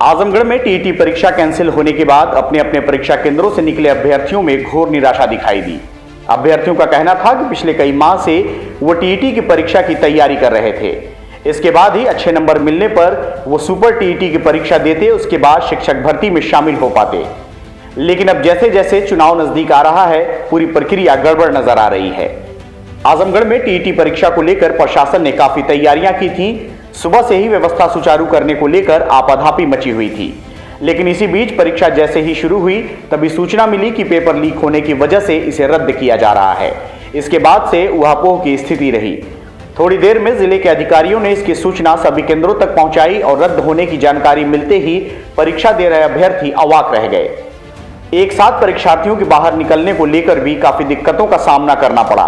आजमगढ़ में टीईटी परीक्षा कैंसिल होने के बाद अपने अपने परीक्षा केंद्रों से निकले अभ्यर्थियों में घोर निराशा दिखाई दी। अभ्यर्थियों का कहना था कि पिछले कई माह से वो टीईटी की परीक्षा की तैयारी कर रहे थे। इसके बाद ही अच्छे नंबर मिलने पर वो सुपर टीईटी की परीक्षा देते, उसके बाद शिक्षक भर्ती में शामिल हो पाते। लेकिन अब जैसे जैसे चुनाव नजदीक आ रहा है, पूरी प्रक्रिया गड़बड़ नजर आ रही है। आजमगढ़ में टीईटी परीक्षा को लेकर प्रशासन ने काफी तैयारियां की थी। सुबह से ही व्यवस्था सुचारू करने को लेकर आपाधापी मची हुई थी। लेकिन इसी बीच परीक्षा जैसे ही शुरू हुई, तभी सूचना मिली कि पेपर लीक होने की वजह से इसे रद्द किया जा रहा है। इसके बाद से ऊहापोह की स्थिति रही। थोड़ी देर में जिले के अधिकारियों ने इसकी सूचना सभी केंद्रों तक पहुंचाई और रद्द होने की जानकारी मिलते ही परीक्षा दे रहे अभ्यर्थी अवाक रह गए। एक साथ परीक्षार्थियों के बाहर निकलने को लेकर भी काफी दिक्कतों का सामना करना पड़ा।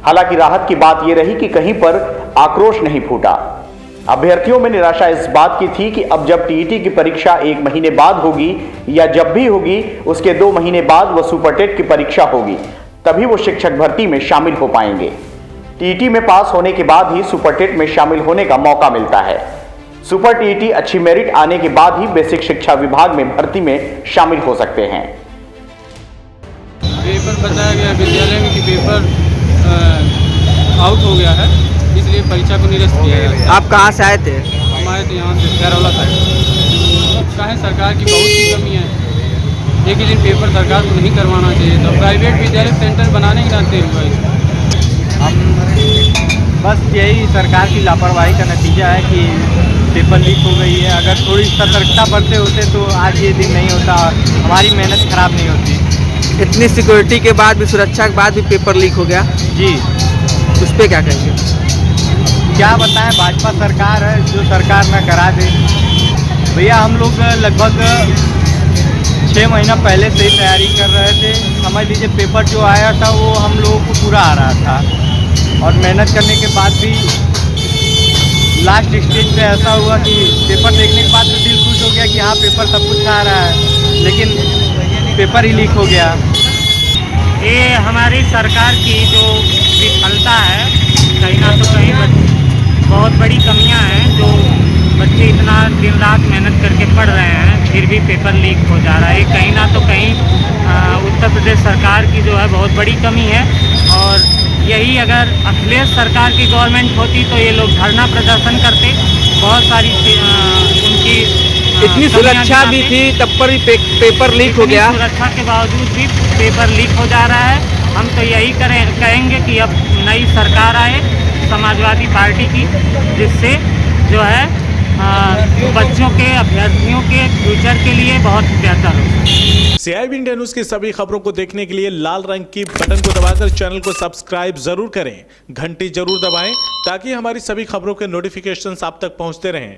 हालांकि राहत की बात यह रही कि कहीं पर आक्रोश नहीं फूटा। अभ्यर्थियों में निराशा इस बात की थी कि अब जब टीईटी की परीक्षा 1 महीने बाद होगी या जब भी होगी, उसके 2 महीने बाद वह सुपर टेट की परीक्षा होगी, तभी वो शिक्षक भर्ती में शामिल हो पाएंगे। टीईटी में पास होने के बाद ही सुपर टेट में शामिल होने का मौका मिलता है। सुपर टीईटी अच्छी मेरिट आने के बाद ही बेसिक शिक्षा विभाग में भर्ती में शामिल हो सकते हैं। पेपर बताया गया विद्यालय में कि पेपर आउट हो गया है, इसलिए परीक्षा को निरस्त किया गया। आप कहाँ से आए थे? हम आए थे यहाँ से खैरौला साइड। कहें सरकार की बहुत सी कमी है। एक ही दिन पेपर सरकार को नहीं करवाना चाहिए, तो प्राइवेट विद्यालय सेंटर बनाने के नाते हुआ है। हम बस यही सरकार की लापरवाही का नतीजा है कि पेपर लीक हो गई है। अगर थोड़ी सतर्कता बरते होते तो आज ये दिन नहीं होता और हमारी मेहनत खराब नहीं होती। इतनी सिक्योरिटी के बाद भी, सुरक्षा के बाद भी पेपर लीक हो गया जी, उस पर क्या कहेंगे? क्या बताएं, भाजपा सरकार है, जो सरकार ना करा दे। भैया हम लोग लगभग 6 महीना पहले से ही तैयारी कर रहे थे। समझ लीजिए पेपर जो आया था वो हम लोगों को पूरा आ रहा था और मेहनत करने के बाद भी लास्ट स्टेज पे ऐसा हुआ कि पेपर देखने के बाद तो दिल खुश हो गया कि हाँ पेपर सब कुछ आ रहा है, लेकिन पेपर ही लीक हो गया। ये हमारी सरकार की जो विफलता है, कहीं ना तो कहीं बहुत बड़ी कमियां हैं। जो बच्चे इतना दिन रात मेहनत करके पढ़ रहे हैं, फिर भी पेपर लीक हो जा रहा है। कहीं ना तो कहीं उत्तर प्रदेश सरकार की जो है बहुत बड़ी कमी है। और यही अगर अखिलेश सरकार की गवर्नमेंट होती तो ये लोग धरना प्रदर्शन करते। बहुत सारी उनकी इतनी सुरक्षा भी थी, तब पर भी पेपर लीक हो गया। सुरक्षा के बावजूद भी पेपर लीक हो जा रहा है। हम तो यही कहेंगे कि अब नई सरकार आए समाजवादी पार्टी की, जिससे जो है बच्चों के, अभ्यर्थियों के फ्यूचर के लिए बहुत बेहतर हो। CIB इंडिया न्यूज की सभी खबरों को देखने के लिए लाल रंग की बटन को दबाकर चैनल को सब्सक्राइब जरूर करें, घंटी जरूर दबाएं ताकि हमारी सभी खबरों के नोटिफिकेशंस आप तक पहुंचते रहें।